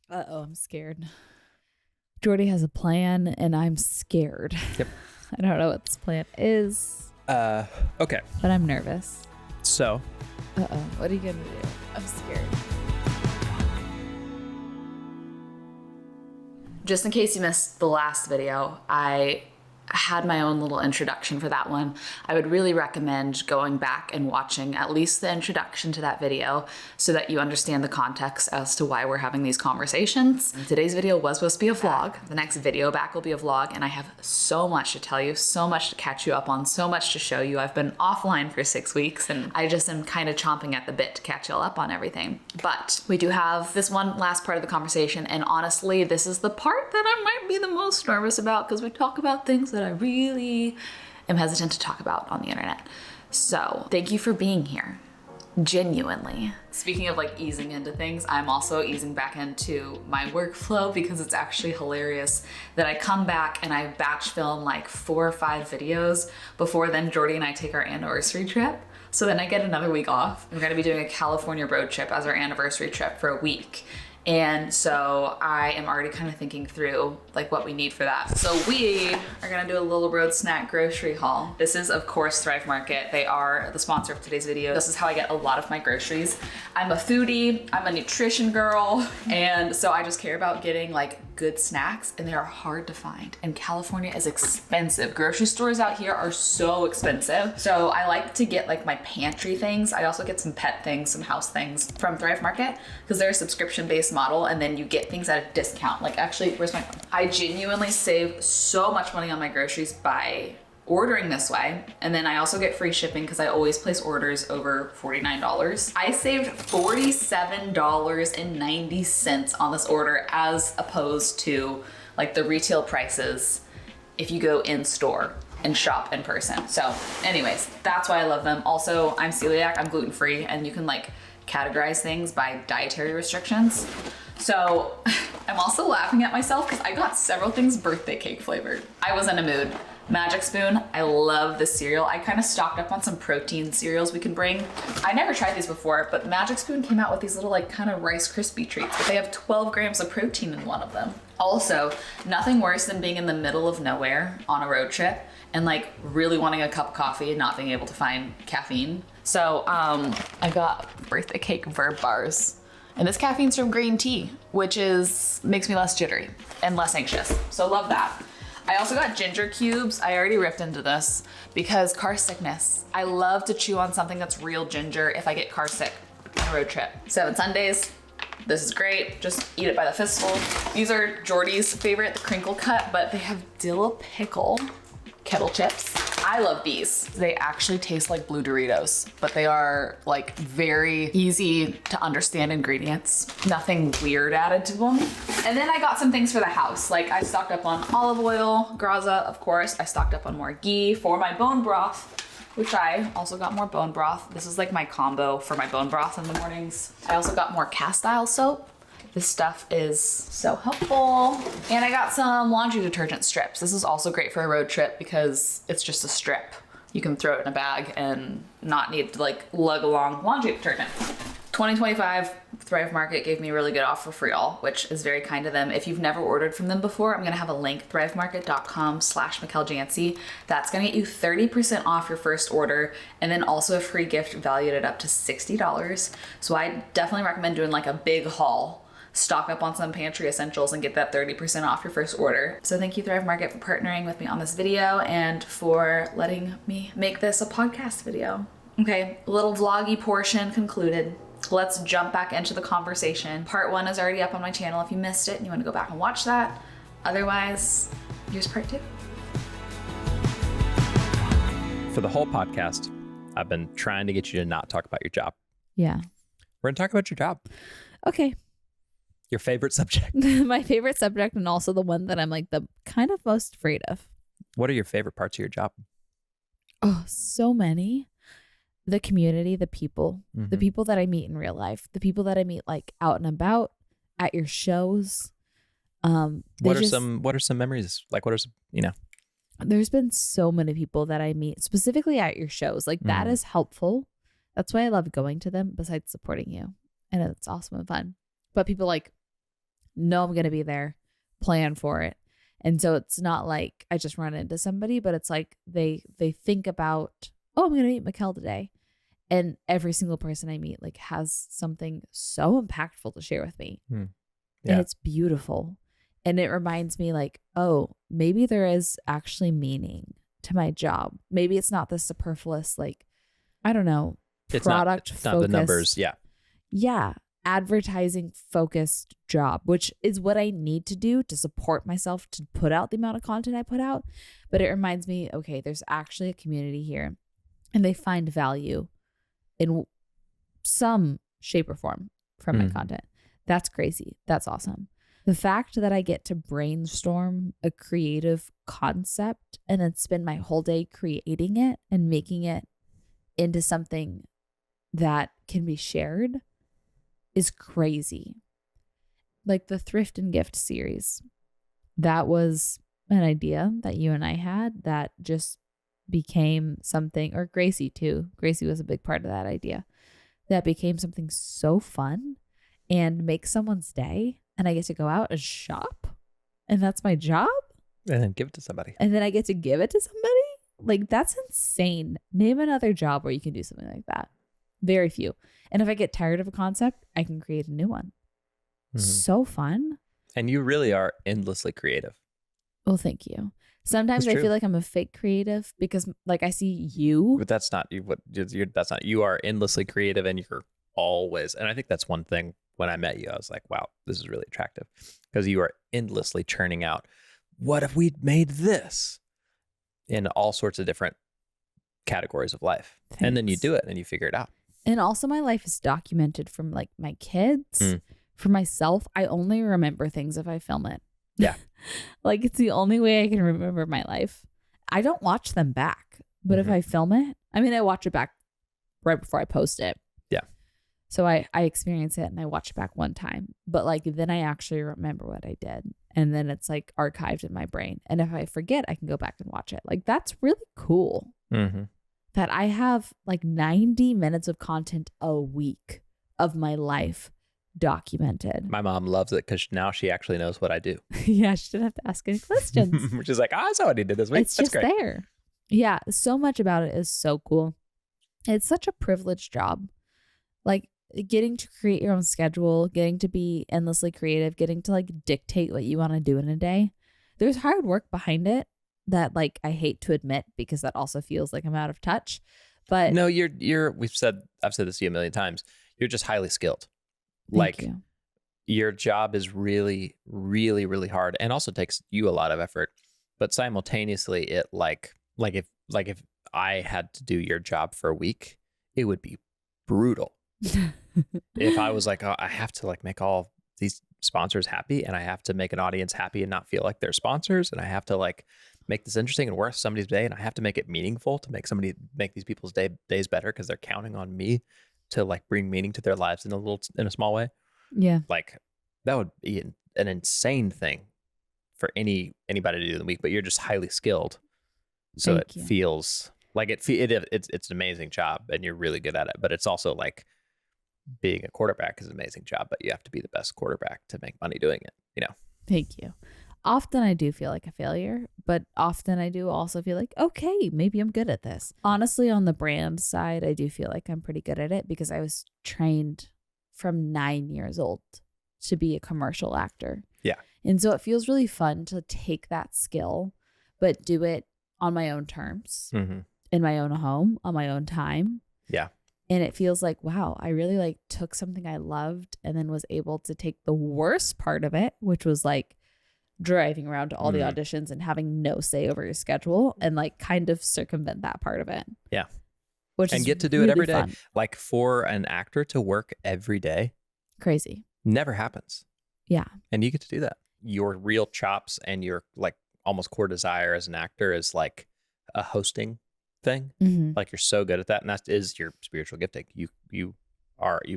Uh-oh, I'm scared. Jordy has a plan and I'm scared. Yep. I don't know what this plan is. Okay. But I'm nervous. So. Uh-oh, what are you going to do? I'm scared. Just in case you missed the last video, I had my own little introduction for that one. I would really recommend going back and watching at least the introduction to that video so that you understand the context as to why we're having these conversations. Today's video was supposed to be a vlog. The next video back will be a vlog, and I have so much to tell you, so much to catch you up on, so much to show you. I've been offline for 6 weeks and I just am kind of chomping at the bit to catch you all up on everything. But we do have this one last part of the conversation, and honestly, this is the part that I might be the most nervous about because we talk about things that I really am hesitant to talk about on the internet. So thank you for being here. Genuinely. Speaking of like easing into things, I'm also easing back into my workflow because it's actually hilarious that I come back and I batch film like 4 or 5 videos before then Jordy and I take our anniversary trip. So then I get another week off. We're gonna be doing a California road trip as our anniversary trip for a week. And so I am already kind of thinking through like what we need for that. So we are gonna do a little road snack grocery haul. This is of course Thrive Market. They are the sponsor of today's video. This is how I get a lot of my groceries. I'm a foodie, I'm a nutrition girl. And so I just care about getting like good snacks, and they are hard to find. And California is expensive. Grocery stores out here are so expensive. So I like to get like my pantry things. I also get some pet things, some house things from Thrive Market because they're a subscription-based model, and then you get things at a discount. Like actually, where's my phone? I genuinely save so much money on my groceries by ordering this way. And then I also get free shipping because I always place orders over $49. I saved $47.90 on this order as opposed to like the retail prices if you go in store and shop in person. So anyways, that's why I love them. Also, I'm celiac, I'm gluten-free, and you can like categorize things by dietary restrictions. So I'm also laughing at myself because I got several things birthday cake flavored. I was in a mood. Magic Spoon, I love this cereal. I kind of stocked up on some protein cereals we can bring. I never tried these before, but Magic Spoon came out with these little like kind of Rice Krispie treats, but they have 12 grams of protein in one of them. Also, nothing worse than being in the middle of nowhere on a road trip and like really wanting a cup of coffee and not being able to find caffeine. So I got birthday cake Verb bars. And this caffeine's from green tea, which makes me less jittery and less anxious. So love that. I also got ginger cubes. I already ripped into this because car sickness. I love to chew on something that's real ginger if I get car sick on a road trip. 7 Sundays. This is great. Just eat it by the fistful. These are Jordy's favorite, the crinkle cut, but they have dill pickle kettle chips. I love these. They actually taste like blue Doritos, but they are like very easy to understand ingredients. Nothing weird added to them. And then I got some things for the house. Like I stocked up on olive oil, graza, of course. I stocked up on more ghee for my bone broth, which I also got more bone broth. This is like my combo for my bone broth in the mornings. I also got more cast iron soap. This stuff is so helpful. And I got some laundry detergent strips. This is also great for a road trip because it's just a strip. You can throw it in a bag and not need to like lug along laundry detergent. 2025 Thrive Market gave me a really good offer for y'all, which is very kind of them. If you've never ordered from them before, I'm gonna have a link, thrivemarket.com/MichelJanse. That's gonna get you 30% off your first order and then also a free gift valued at up to $60. So I definitely recommend doing like a big haul. Stock up on some pantry essentials and get that 30% off your first order. So thank you Thrive Market for partnering with me on this video and for letting me make this a podcast video. Okay, little vloggy portion concluded. Let's jump back into the conversation. Part 1 is already up on my channel if you missed it and you want to go back and watch that. Otherwise, here's part 2. For the whole podcast, I've been trying to get you to not talk about your job. Yeah. We're gonna talk about your job. Okay. Your favorite subject. My favorite subject, and also the one that I'm like the kind of most afraid of. What are your favorite parts of your job? Oh, so many. The community, the people that I meet in real life, the people that I meet like out and about at your shows. What are some memories? Like what are some, There's been so many people that I meet specifically at your shows. Like that is helpful. That's why I love going to them besides supporting you. And it's awesome and fun. But people like know I'm going to be there, plan for it. And so it's not like I just run into somebody, but it's like they think about, oh, I'm going to meet Michel today. And every single person I meet like has something so impactful to share with me. Yeah. And it's beautiful. And it reminds me like, oh, maybe there is actually meaning to my job. Maybe it's not the superfluous, like, I don't know, product it's not the numbers. Yeah. Yeah. Advertising focused job, which is what I need to do to support myself to put out the amount of content I put out. But it reminds me, okay, there's actually a community here and they find value in some shape or form from my content. That's crazy. That's awesome. The fact that I get to brainstorm a creative concept and then spend my whole day creating it and making it into something that can be shared is crazy. Like the thrift and gift series, that was an idea that you and I had that just became something, or Gracie too. Gracie was a big part of that idea. That became something so fun and make someone's day. And I get to go out and shop. And that's my job. And then give it to somebody. And then I get to give it to somebody. Like, that's insane. Name another job where you can do something like that. Very few. And if I get tired of a concept, I can create a new one. So fun. And you really are endlessly creative. Well, thank you. Sometimes I feel like I'm a fake creative because like I see you. But that's not you. That's not, you are endlessly creative and you're always, and I think that's one thing when I met you, I was like, wow, this is really attractive because you are endlessly churning out. What if we made this in all sorts of different categories of life? Thanks. And then you do it and you figure it out. And also my life is documented from like my kids. For myself, I only remember things if I film it. Yeah. Like it's the only way I can remember my life. I don't watch them back, but if I film it, I mean, I watch it back right before I post it. Yeah. So I experience it and I watch it back one time, but like then I actually remember what I did. And then it's like archived in my brain. And if I forget, I can go back and watch it. Like that's really cool that I have like 90 minutes of content a week of my life documented. My mom loves it because now she actually knows what I do. Yeah, she didn't have to ask any questions. She's like, I saw what he did this week. It's That's just great. there. Yeah, so much about it is so cool. It's such a privileged job. Like getting to create your own schedule, getting to be endlessly creative, getting to like dictate what you want to do in a day. There's hard work behind it that like I hate to admit because that also feels like I'm out of touch. But no, I've said this to you a million times. You're just highly skilled. Thank you. Your job is really, really, really hard and also takes you a lot of effort. But simultaneously, it like if I had to do your job for a week, it would be brutal. If I was like, oh, I have to like make all these sponsors happy and I have to make an audience happy and not feel like they're sponsors, and I have to like make this interesting and worth somebody's day, and I have to make it meaningful to make these people's days better because they're counting on me to like bring meaning to their lives in a small way. Yeah. Like that would be an insane thing for anybody to do in the week, but you're just highly skilled. So Thank you. Feels like it's an amazing job and you're really good at it, but it's also like being a quarterback is an amazing job, but you have to be the best quarterback to make money doing it, you know? Thank you. Often I do feel like a failure, but often I do also feel like, okay, maybe I'm good at this. Honestly, on the brand side, I do feel like I'm pretty good at it because I was trained from 9 years old to be a commercial actor. Yeah. And so it feels really fun to take that skill, but do it on my own terms, in my own home, on my own time. Yeah. And it feels like, wow, I really like took something I loved and then was able to take the worst part of it, which was like driving around to all the auditions and having no say over your schedule and like kind of circumvent that part of it. Yeah. Which and is get to do really it every day. fun. Like for an actor to work every day. Crazy. Never happens. Yeah. And you get to do that. Your real chops and your like almost core desire as an actor is like a hosting thing. Like you're so good at that. And that is your spiritual gifting. You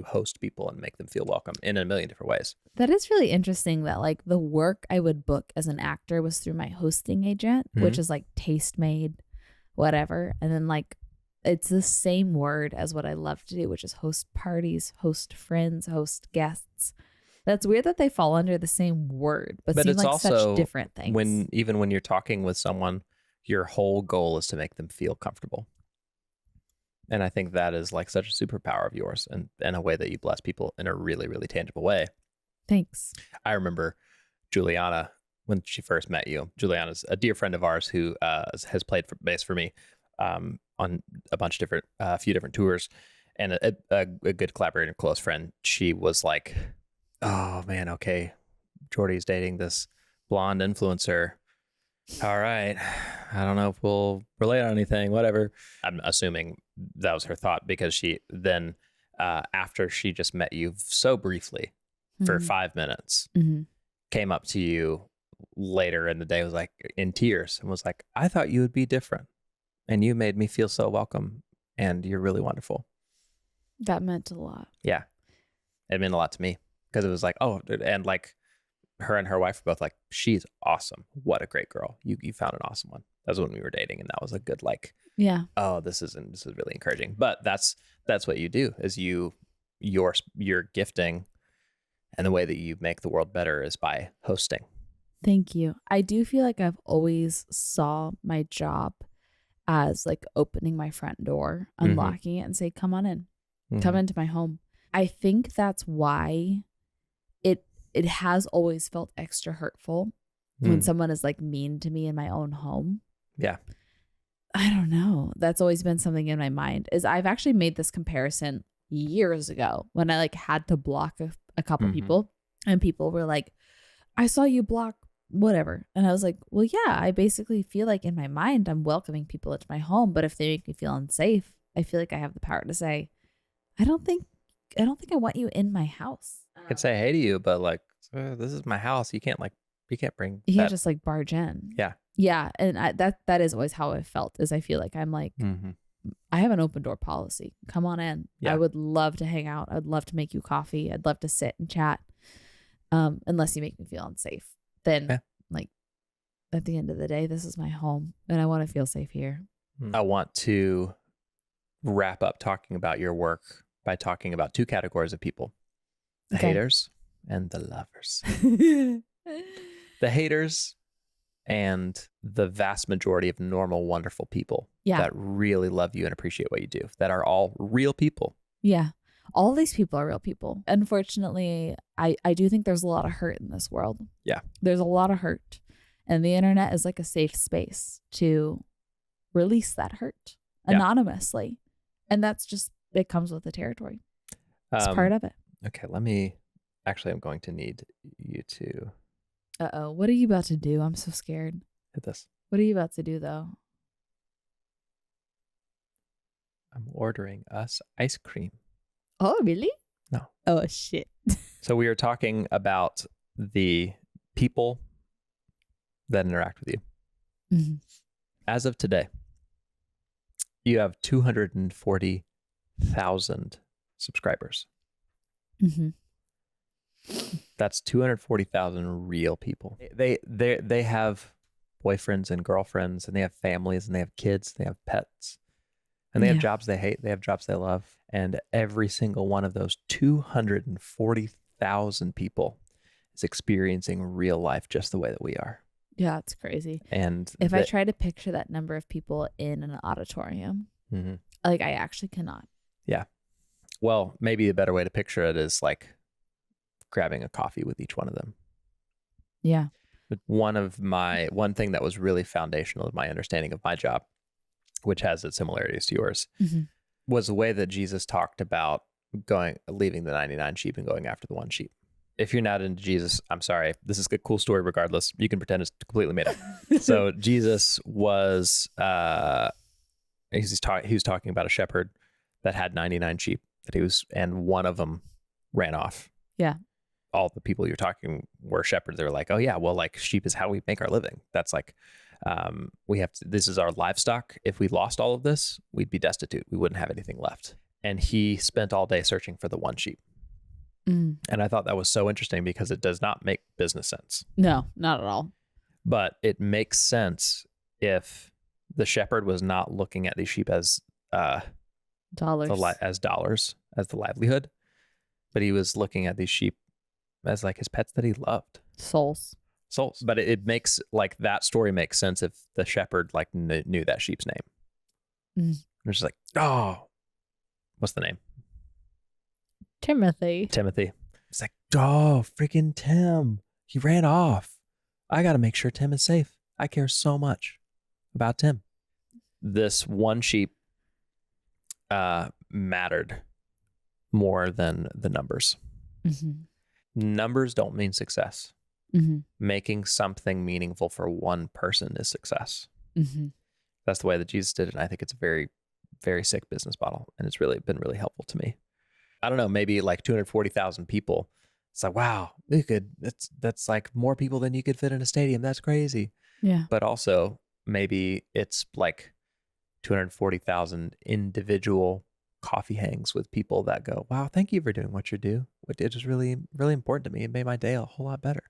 host people and make them feel welcome in a million different ways. That is really interesting that like the work I would book as an actor was through my hosting agent, which is like Tastemade, whatever. And then like, it's the same word as what I love to do, which is host parties, host friends, host guests. That's weird that they fall under the same word, but seem it's like also such different things. when you're talking with someone, your whole goal is to make them feel comfortable. And I think that is like such a superpower of yours, and a way that you bless people in a really, really tangible way. Thanks. I remember Juliana, when she first met you. Juliana's a dear friend of ours who has played bass for me on a bunch of different, few different tours, and a good collaborator and close friend. She was like, oh man, okay, Jordy's dating this blonde influencer. All right, I don't know if we'll relate on anything, whatever. I'm assuming that was her thought, because she then, after she just met you so briefly for 5 minutes, came up to you later in the day, was like in tears, and was like, I thought you would be different, and you made me feel so welcome, and you're really wonderful. That meant a lot. Yeah, it meant a lot to me, because it was like, oh, and like her and her wife were both like, she's awesome. What a great girl. You found an awesome one. That was when we were dating, and that was a good, like, yeah. Oh, this is really encouraging. But that's what you do, is your gifting, and the way that you make the world better is by hosting. Thank you. I do feel like I've always saw my job as like opening my front door, unlocking it, and say, come on in, come into my home. I think that's why it has always felt extra hurtful when someone is like mean to me in my own home. Yeah. I don't know. That's always been something in my mind. Is I've actually made this comparison years ago when I like had to block a couple people, and people were like, I saw you block whatever. And I was like, well, yeah, I basically feel like in my mind, I'm welcoming people into my home. But if they make me feel unsafe, I feel like I have the power to say, I don't think I want you in my house. I could say hey to you, but like, this is my house. You can't bring. You can't just like barge in. Yeah. Yeah. And that is always how I felt, is I feel like I'm like, I have an open door policy. Come on in. Yeah. I would love to hang out. I'd love to make you coffee. I'd love to sit and chat. Unless you make me feel unsafe, then like at the end of the day, this is my home and I want to feel safe here. I want to wrap up talking about your work by talking about two categories of people: the haters and the lovers. The haters and the vast majority of normal, wonderful people that really love you and appreciate what you do, that are all real people. Yeah. All these people are real people. Unfortunately, I do think there's a lot of hurt in this world. Yeah. There's a lot of hurt. And the internet is like a safe space to release that hurt anonymously. And that's just, it comes with the territory. It's part of it. Okay, I'm going to need you to. Uh-oh. What are you about to do? I'm so scared. Hit this. What are you about to do, though? I'm ordering us ice cream. Oh, really? No. Oh, shit. So we are talking about the people that interact with you. As of today, you have 240,000 subscribers. That's 240,000 real people. They have boyfriends and girlfriends, and they have families, and they have kids, they have pets, and they have jobs they hate, they have jobs they love. And every single one of those 240,000 people is experiencing real life just the way that we are. Yeah, it's crazy. And if I try to picture that number of people in an auditorium, like I actually cannot. Yeah. Well, maybe a better way to picture it is like grabbing a coffee with each one of them. Yeah. One thing that was really foundational to my understanding of my job, which has its similarities to yours, was the way that Jesus talked about leaving the 99 sheep and going after the one sheep. If you're not into Jesus, I'm sorry. This is a cool story regardless. You can pretend it's completely made up. So Jesus was, he was talking about a shepherd that had 99 sheep and one of them ran off. Yeah. All the people you're talking were shepherds. They were like, oh yeah, well, like sheep is how we make our living. That's like, this is our livestock. If we lost all of this, we'd be destitute. We wouldn't have anything left. And he spent all day searching for the one sheep. And I thought that was so interesting because it does not make business sense. No, not at all. But it makes sense if the shepherd was not looking at these sheep as dollars, as the livelihood, but he was looking at these sheep as like his pets that he loved. Souls. But it makes like that story makes sense if the shepherd like knew that sheep's name. Mm. They're just like, oh, what's the name? Timothy. It's like, oh, freaking Tim. He ran off. I got to make sure Tim is safe. I care so much about Tim. This one sheep mattered more than the numbers. Mm-hmm. Numbers don't mean success. Mm-hmm. Making something meaningful for one person is success. Mm-hmm. That's the way that Jesus did it. And I think it's a very, very sick business model. And it's really been really helpful to me. I don't know, maybe like 240,000 people. It's like, wow, that's like more people than you could fit in a stadium. That's crazy. Yeah. But also maybe it's like 240,000 individual coffee hangs with people that go, wow, thank you for doing what you do. It was really, really important to me. It made my day a whole lot better.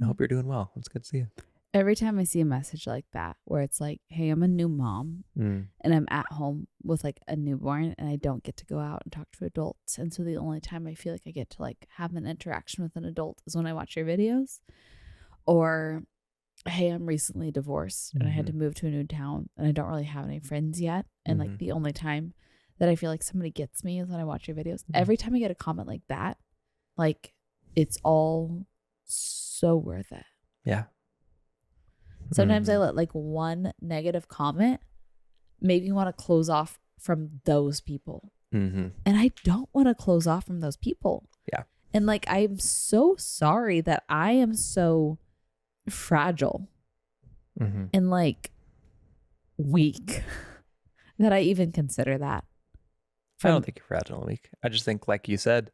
I hope you're doing well. It's good to see you. Every time I see a message like that, where it's like, hey, I'm a new mom and I'm at home with like a newborn and I don't get to go out and talk to adults. And so the only time I feel like I get to like have an interaction with an adult is when I watch your videos. Or, hey, I'm recently divorced and I had to move to a new town and I don't really have any friends yet. And like the only time that I feel like somebody gets me is when I watch your videos. Every time I get a comment like that, like it's all so worth it. Yeah. Sometimes I let like one negative comment make me want to close off from those people. And I don't want to close off from those people. Yeah. And like, I'm so sorry that I am so fragile and like weak that I even consider that. I don't think you're fragile and weak. I just think, like you said,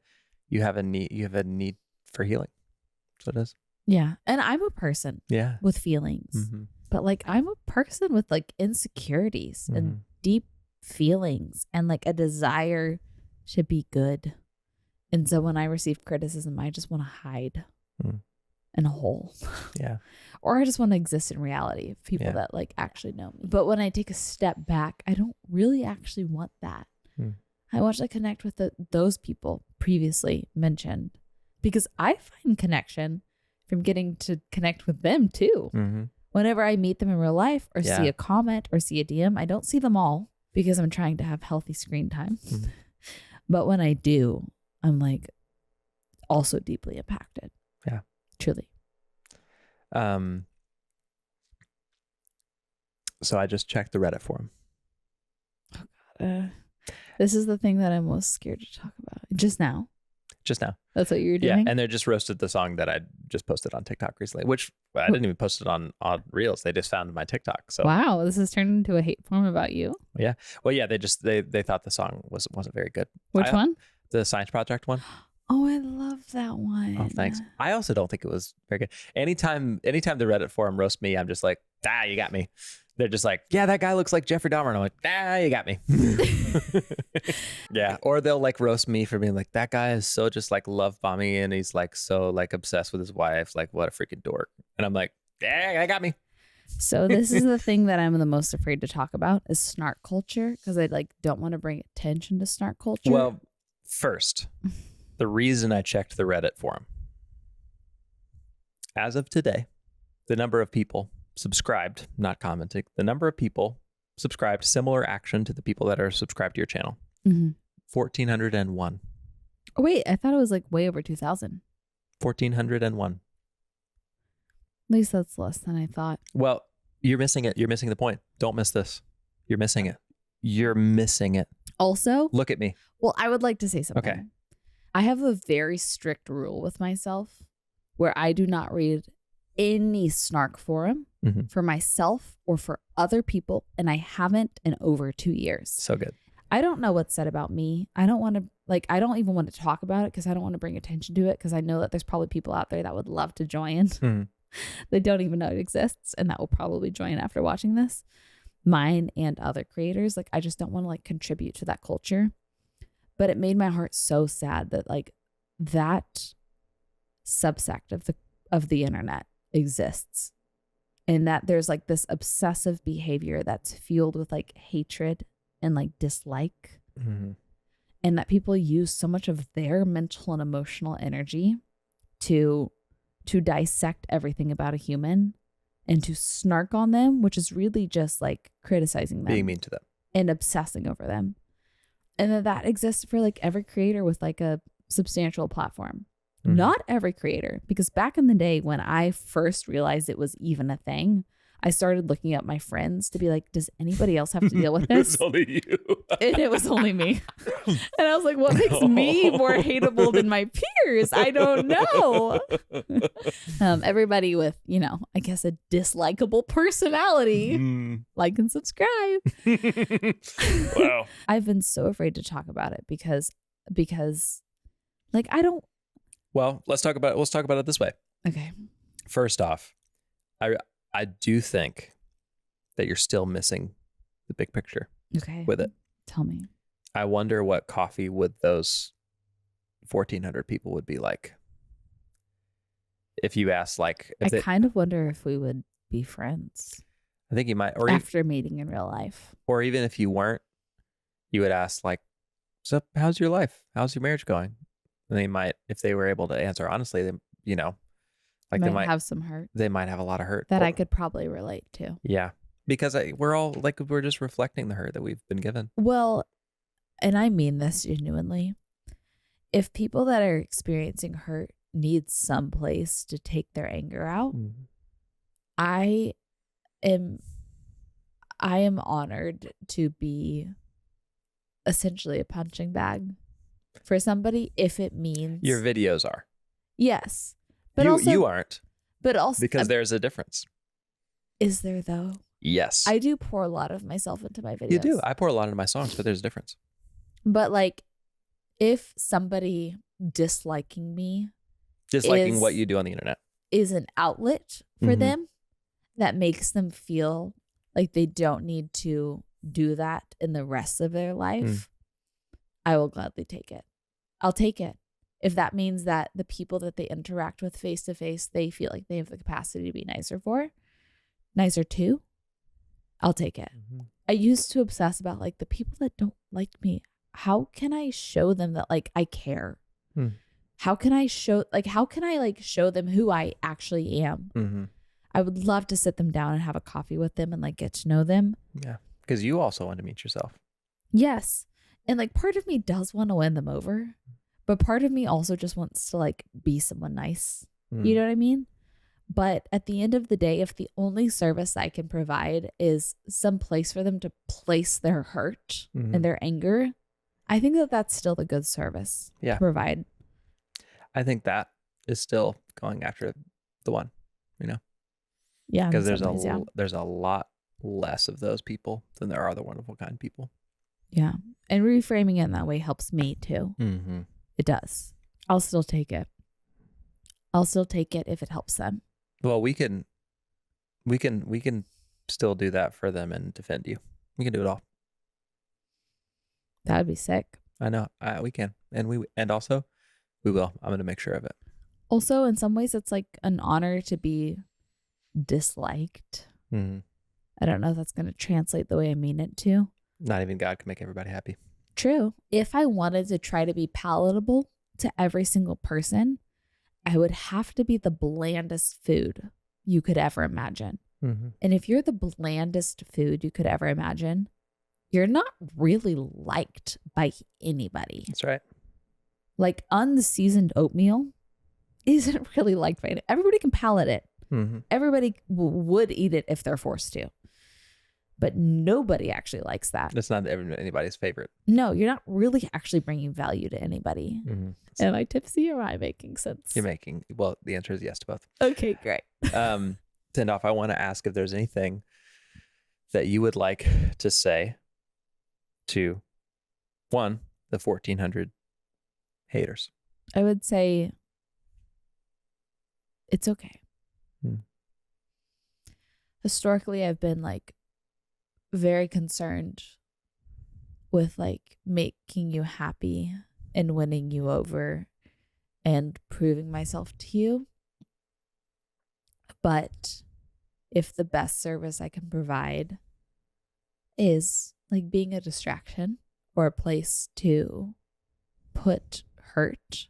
you have a need for healing. So it is. Yeah. And I'm a person with feelings, but like I'm a person with like insecurities and deep feelings and like a desire to be good. And so when I receive criticism, I just want to hide in a hole. Yeah. Or I just want to exist in reality of people that like actually know me. But when I take a step back, I don't really actually want that. I want to connect with those people previously mentioned because I find connection from getting to connect with them too. Whenever I meet them in real life or see a comment or see a DM, I don't see them all because I'm trying to have healthy screen time. But when I do, I'm like also deeply impacted. Yeah. Truly. So I just checked the Reddit forum. This is the thing that I'm most scared to talk about. Just now. That's what you're doing? Yeah, and they just roasted the song that I just posted on TikTok recently, which I didn't even post it on Reels. They just found my TikTok. So wow, this has turned into a hate form about you. Yeah. Well, yeah, they thought the song wasn't very good. Which one? The Science Project one. Oh, I love that one. Oh, thanks. I also don't think it was very good. Anytime the Reddit forum roasts me, I'm just like, you got me. They're just like, yeah, that guy looks like Jeffrey Dahmer. And I'm like, you got me. Yeah. Or they'll like roast me for being like, that guy is so just like love bombing and he's like so like obsessed with his wife. Like, what a freaking dork. And I'm like, that got me. So this is the thing that I'm the most afraid to talk about is snark culture because I like don't want to bring attention to snark culture. Well, first, the reason I checked the Reddit forum, as of today, the number of people subscribed, not commenting, the number of people subscribed similar action to the people that are subscribed to your channel, 1,401. Oh, wait, I thought it was like way over 2,000. 1,401. At least that's less than I thought. Well, you're missing it. You're missing the point. Don't miss this. You're missing it. You're missing it. Also, look at me. Well, I would like to say something. Okay. I have a very strict rule with myself where I do not read any snark forum for myself or for other people, and I haven't in over 2 years. So good. I don't know what's said about me. I don't want to, like, I don't even want to talk about it because I don't want to bring attention to it because I know that there's probably people out there that would love to join. They don't even know it exists and that will probably join after watching this. Mine and other creators. Like, I just don't want to like contribute to that culture. But it made my heart so sad that like that subsect of the internet exists. And that there's like this obsessive behavior that's fueled with like hatred and like dislike. And that people use so much of their mental and emotional energy to dissect everything about a human and to snark on them, which is really just like criticizing them, being mean to them, and obsessing over them. And that exists for like every creator with like a substantial platform. Mhm. Not every creator, because back in the day when I first realized it was even a thing, I started looking up my friends to be like, does anybody else have to deal with this? It's only you. And it was only me. And I was like, what makes me more hateable than my peers? I don't know. Everybody with, you know, I guess a dislikable personality, like and subscribe. Wow. I've been so afraid to talk about it because like I don't. Well, let's talk about it this way. Okay. First off, I do think that you're still missing the big picture Okay. with it. Tell me. I wonder what coffee with those 1,400 people would be like. If you asked, like, I kind of wonder if we would be friends I think you might, or after meeting in real life. or even if you weren't, you would ask, like, so how's your life? How's your marriage going? And they might, if they were able to answer honestly, they, you know, like Might they might have some hurt they might have a lot of hurt that I could probably relate to. Yeah, because we're all like, we're just reflecting the hurt that we've been given. Well, and I mean this genuinely. If people that are experiencing hurt need some place to take their anger out, I am honored to be essentially a punching bag for somebody if it means Your videos are. Yes. But you aren't. But also Because there's a difference. Is there though? Yes. I do pour a lot of myself into my videos. You do. I pour a lot into my songs, but there's a difference. But like if somebody disliking what you do on the internet is an outlet for Mhm. them that makes them feel like they don't need to do that in the rest of their life, I will gladly take it. I'll take it. If that means that the people that they interact with face to face, they feel like they have the capacity to be nicer to, I'll take it. I used to obsess about like the people that don't like me. How can I show them that like I care? How can I show them who I actually am? I would love to sit them down and have a coffee with them and like get to know them. Yeah. Because you also want to meet yourself. Yes. And like part of me does want to win them over, but part of me also just wants to like be someone nice. You know what I mean? But at the end of the day, if the only service I can provide is some place for them to place their hurt and their anger, I think that that's still a good service to provide. I think that is still going after the one, you know? Yeah. Because there's a lot less of those people than there are the wonderful, kind people. Yeah. And reframing it in that way helps me too. It does. I'll still take it. I'll still take it if it helps them. Well, we can still do that for them and defend you. We can do it all. That would be sick. I know. We can. And also we will. I'm going to make sure of it. Also, in some ways, it's like an honor to be disliked. I don't know if that's going to translate the way I mean it to. Not even God can make everybody happy. True. If I wanted to try to be palatable to every single person, I would have to be the blandest food you could ever imagine. And if you're the blandest food you could ever imagine, you're not really liked by anybody. That's right. Like unseasoned oatmeal isn't really liked by everybody. Can palate it. Everybody would eat it if they're forced to. But nobody actually likes that. It's not anybody's favorite. No, you're not really actually bringing value to anybody. Am I tipsy or am I making sense? You're making, well, the answer is yes to both. Okay, great. Send off, I want to ask if there's anything that you would like to say to, one, the 1,400 haters. I would say it's okay. Historically, I've been like very concerned with like making you happy and winning you over and proving myself to you. But if the best service I can provide is like being a distraction or a place to put hurt,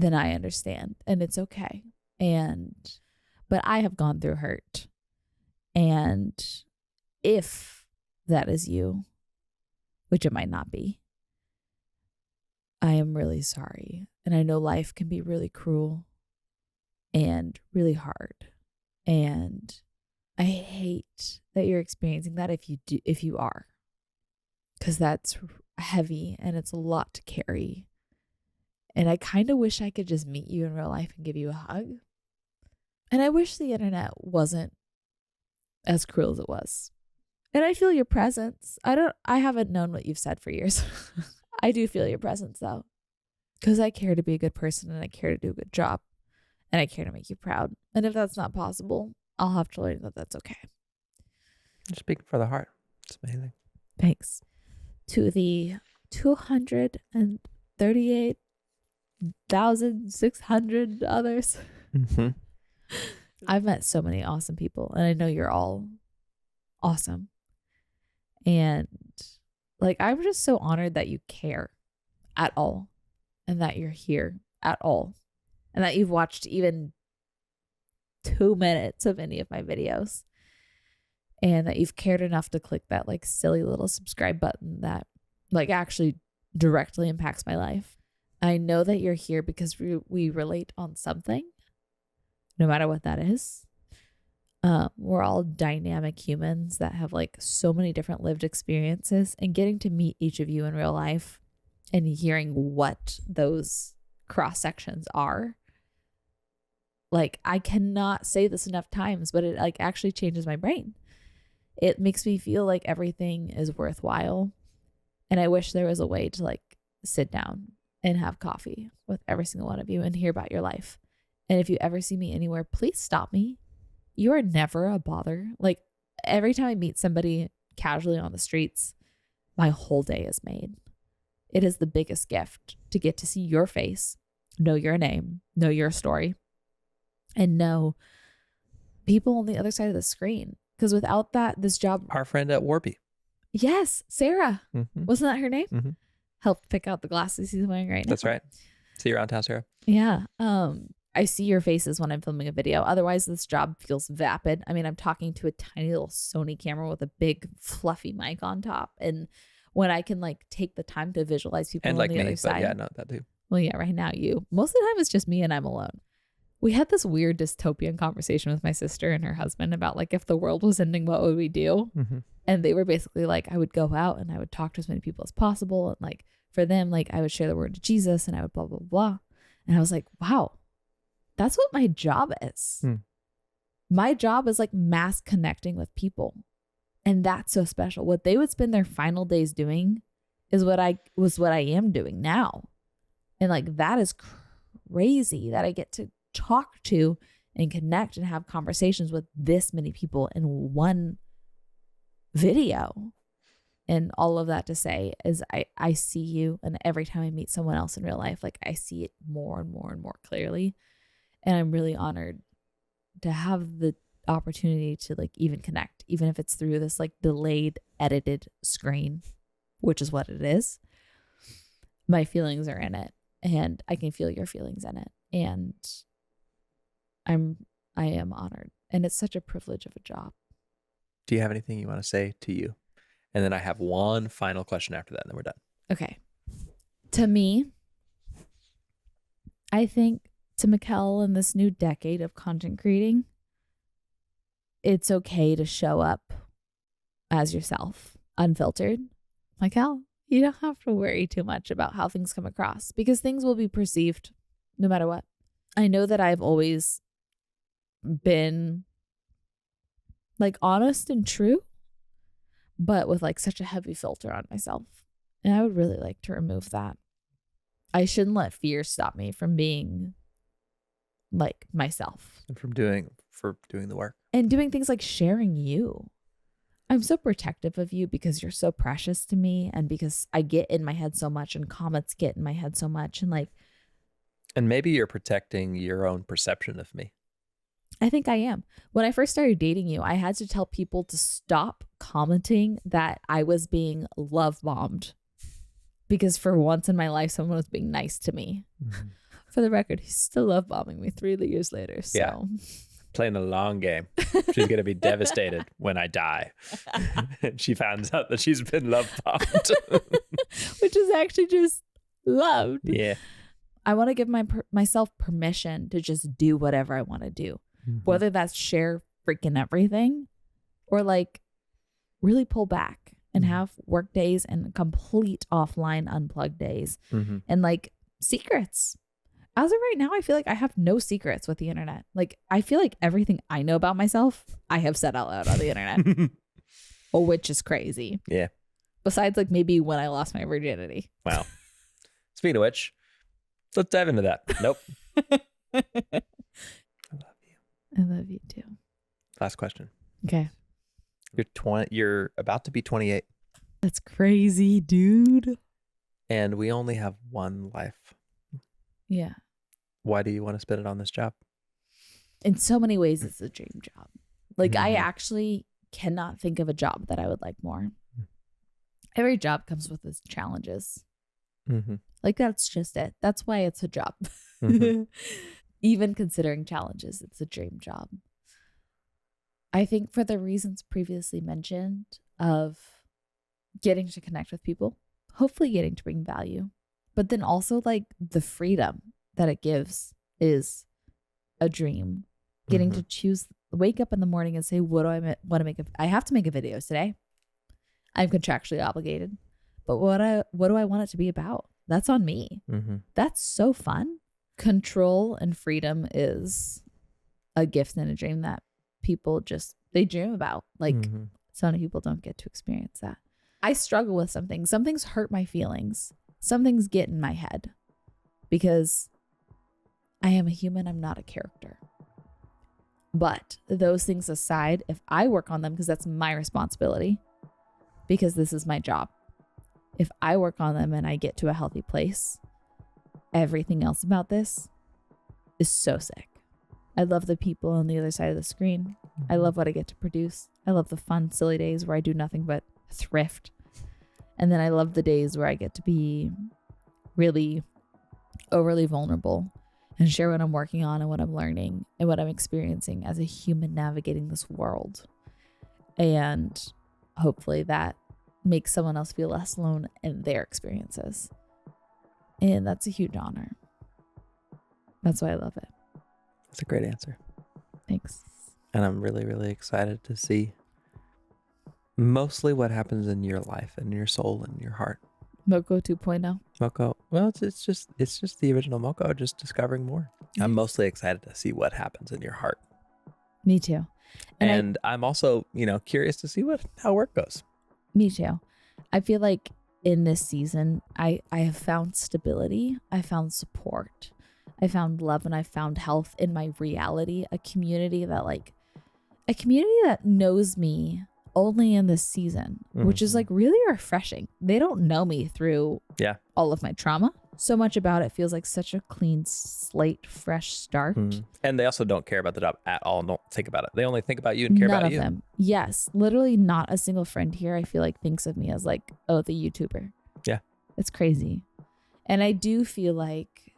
then I understand, and it's okay. But I have gone through hurt. And if that is you, which it might not be, I am really sorry. And I know life can be really cruel and really hard. And I hate that you're experiencing that if you are, because that's heavy and it's a lot to carry. And I kind of wish I could just meet you in real life and give you a hug. And I wish the internet wasn't as cruel as it was. And I feel your presence. I haven't known what you've said for years. I do feel your presence though, because I care to be a good person and I care to do a good job and I care to make you proud. And if that's not possible, I'll have to learn that that's okay. You're speaking for the heart. It's amazing. Thanks. To the 238,600 others. Mm-hmm. I've met so many awesome people, and I know you're all awesome. And like, I'm just so honored that you care at all, and that you're here at all, and that you've watched even 2 minutes of any of my videos, and that you've cared enough to click that like silly little subscribe button that like actually directly impacts my life. I know that you're here because we relate on something, no matter what that is. We're all dynamic humans that have like so many different lived experiences, and getting to meet each of you in real life and hearing what those cross sections are. Like, I cannot say this enough times, but it like actually changes my brain. It makes me feel like everything is worthwhile. And I wish there was a way to like sit down and have coffee with every single one of you and hear about your life. And if you ever see me anywhere, please stop me. You are never a bother. Like, every time I meet somebody casually on the streets, my whole day is made. It is the biggest gift to get to see your face, know your name, know your story, and know people on the other side of the screen. Because without that, this job... Our friend at Warby. Yes, Sarah. Mm-hmm. Wasn't that her name? Mm-hmm. Helped pick out the glasses he's wearing right now. That's right. See you around town, Sarah. Yeah. I see your faces when I'm filming a video. Otherwise, this job feels vapid. I mean, I'm talking to a tiny little Sony camera with a big fluffy mic on top. And when I can like take the time to visualize people And on like the me, other but side. yeah, no, that too. Well, yeah, right now you. Most of the time it's just me and I'm alone. We had this weird dystopian conversation with my sister and her husband about like, if the world was ending, what would we do? Mm-hmm. And they were basically like, I would go out and I would talk to as many people as possible. And like, for them, like, I would share the word of Jesus and I would blah, blah, blah. And I was like, wow, that's what my job is. My job is like mass connecting with people. And that's so special. What they would spend their final days doing is what I am doing now. And like, that is crazy that I get to talk to and connect and have conversations with this many people in one video. And all of that to say is I see you, and every time I meet someone else in real life, like, I see it more and more and more clearly. And I'm really honored to have the opportunity to like even connect, even if it's through this like delayed edited screen, which is what it is. My feelings are in it, and I can feel your feelings in it. And I am honored, and it's such a privilege of a job. Do you have anything you want to say to you? And then I have one final question after that, and then we're done. Okay. To me, I think to Michel in this new decade of content creating, it's okay to show up as yourself, unfiltered. Michel, you don't have to worry too much about how things come across, because things will be perceived no matter what. I know that I've always been like honest and true, but with like such a heavy filter on myself. And I would really like to remove that. I shouldn't let fear stop me from being like myself. And for doing the work. And doing things like sharing you. I'm so protective of you because you're so precious to me, and because I get in my head so much and comments get in my head so much, and like. And maybe you're protecting your own perception of me. I think I am. When I first started dating you, I had to tell people to stop commenting that I was being love bombed, because for once in my life, someone was being nice to me. Mm-hmm. For the record, he's still love bombing me 3 years later. So. Yeah. Playing a long game. She's going to be devastated when I die. And she finds out that she's been love bombed. Which is actually just loved. Yeah. I want to give myself permission to just do whatever I want to do. Mm-hmm. Whether that's share freaking everything or like really pull back and have work days and complete offline unplugged days and like secrets. As of right now, I feel like I have no secrets with the internet. Like I feel like everything I know about myself, I have said out loud on the internet, which is crazy. Yeah. Besides like maybe when I lost my virginity. Wow. Speaking of which, let's dive into that. Nope. I love you. I love you too. Last question. Okay. You're about to be 28. That's crazy, dude. And we only have one life. Yeah. Why do you want to spend it on this job? In so many ways, it's a dream job. Like I actually cannot think of a job that I would like more. Every job comes with its challenges. Like that's just it. That's why it's a job. Even considering challenges, it's a dream job. I think for the reasons previously mentioned of getting to connect with people, hopefully getting to bring value, but then also like the freedom that it gives is a dream. Getting to choose, wake up in the morning and say, what do I want to make? I have to make a video today. I'm contractually obligated, but what do I want it to be about? That's on me. That's so fun. Control and freedom is a gift and a dream that people they dream about. Like so many people don't get to experience that. I struggle with something. Some things hurt my feelings. Some things get in my head because I am a human. I'm not a character. But those things aside, if I work on them, because that's my responsibility, because this is my job, if I work on them and I get to a healthy place, everything else about this is so sick. I love the people on the other side of the screen. I love what I get to produce. I love the fun, silly days where I do nothing but thrift. And then I love the days where I get to be really overly vulnerable and share what I'm working on and what I'm learning and what I'm experiencing as a human navigating this world. And hopefully that makes someone else feel less alone in their experiences. And that's a huge honor. That's why I love it. That's a great answer. Thanks. And I'm really, really excited to see mostly what happens in your life and your soul and your heart. Moko 2.0. Moko. Well, it's just the original Moko, just discovering more. I'm mostly excited to see what happens in your heart. Me too. And I'm also, curious to see how work goes. Me too. I feel like in this season, I have found stability. I found support. I found love and I found health in my reality. A community that knows me only in this season, which is like really refreshing. They don't know me through all of my trauma. So much about it feels like such a clean slate, fresh start. And they also don't care about the job at all. Don't think about it. They only think about you and care about you. None of them. Yes. Literally not a single friend here I feel like thinks of me as like, oh, the YouTuber. Yeah. It's crazy. And I do feel like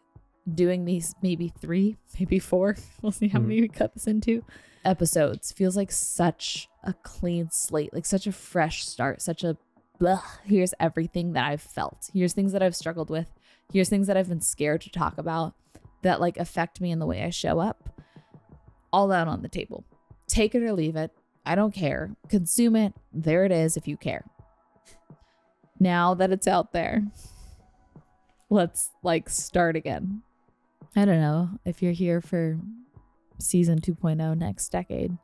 doing these maybe 3, maybe 4, we'll see how many we cut this into, episodes feels like such a clean slate, like such a fresh start, such a here's everything that I've felt. Here's things that I've struggled with. Here's things that I've been scared to talk about that like affect me in the way I show up. All out on the table. Take it or leave it. I don't care. Consume it. There it is if you care. Now that it's out there, let's like start again. I don't know if you're here for season 2.0 next decade.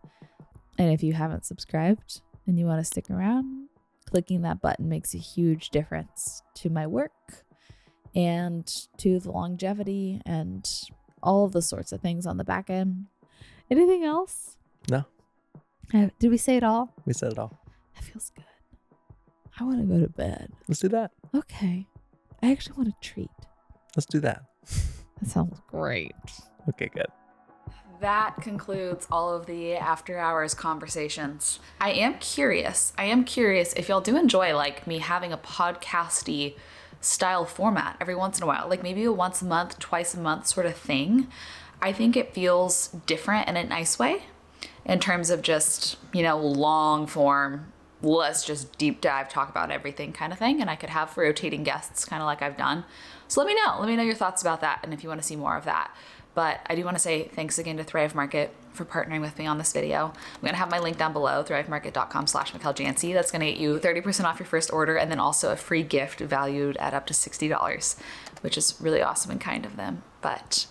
And if you haven't subscribed and you want to stick around, clicking that button makes a huge difference to my work and to the longevity and all of the sorts of things on the back end. Anything else? No. Did we say it all? We said it all. That feels good. I want to go to bed. Let's do that. Okay. I actually want a treat. Let's do that. That sounds great. Okay, good. That concludes all of the after hours conversations. I am curious if y'all do enjoy like me having a podcasty style format every once in a while, like maybe a once a month, twice a month sort of thing. I think it feels different in a nice way in terms of just, you know, long form, let's just deep dive, talk about everything kind of thing. And I could have rotating guests kind of like I've done. So let me know your thoughts about that and if you want to see more of that. But I do want to say thanks again to Thrive Market for partnering with me on this video. I'm going to have my link down below, thrivemarket.com/MichelJanse. That's going to get you 30% off your first order and then also a free gift valued at up to $60, which is really awesome and kind of them. But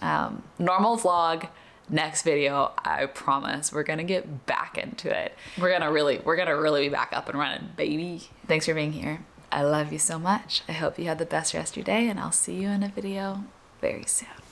normal vlog, next video, I promise we're going to get back into it. We're going to really be back up and running, baby. Thanks for being here. I love you so much. I hope you have the best rest of your day, and I'll see you in a video very soon.